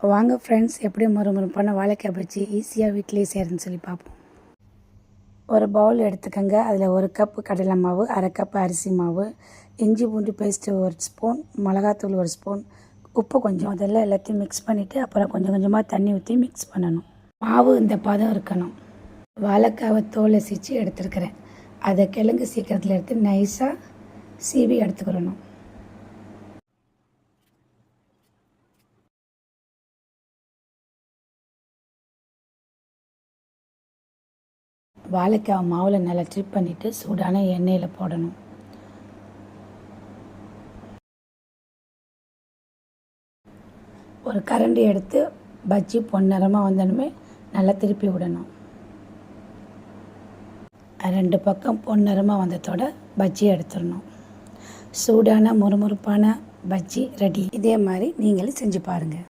வாங்க ஃப்ரெண்ட்ஸ், எப்படி மொறுமொறுப்பான வாழைக்காய் பஜ்ஜி ஈஸியாக வீட்டிலேயே செய்கிறதுன்னு சொல்லி பார்ப்போம். ஒரு பவுல் எடுத்துக்கோங்க. அதில் 1 கப்பு கடலை மாவு, 1/2 கப்பு அரிசி மாவு, இஞ்சி பூண்டு பேஸ்ட்டு 1 ஸ்பூன், மிளகாத்தூள் 1 ஸ்பூன், உப்பு கொஞ்சம். அதெல்லாம் எல்லாத்தையும் மிக்ஸ் பண்ணிவிட்டு அப்புறம் கொஞ்சம் கொஞ்சமாக தண்ணி ஊற்றி மிக்ஸ் பண்ணணும். மாவு இந்த பதம் இருக்கணும். வாழைக்காவை தோலை சீச்சு எடுத்துருக்கிறேன். அதை கிழங்கு சீக்கிரத்தில் எடுத்து நைஸாக சீவி எடுத்துக்கிறணும். வாழைக்காய் மாவில் நல்லா ட்ரிப் பண்ணிவிட்டு சூடான எண்ணெயில் போடணும். ஒரு கரண்டி எடுத்து பஜ்ஜி பொன்னிறமாக வந்தோடனே நல்லா திருப்பி விடணும். 2 பக்கம் பொன்னிறமாக வந்ததோட பஜ்ஜி எடுத்துடணும். சூடான மொறுமொறுப்பான பஜ்ஜி ரெடி. இதே மாதிரி நீங்களும் செஞ்சு பாருங்கள்.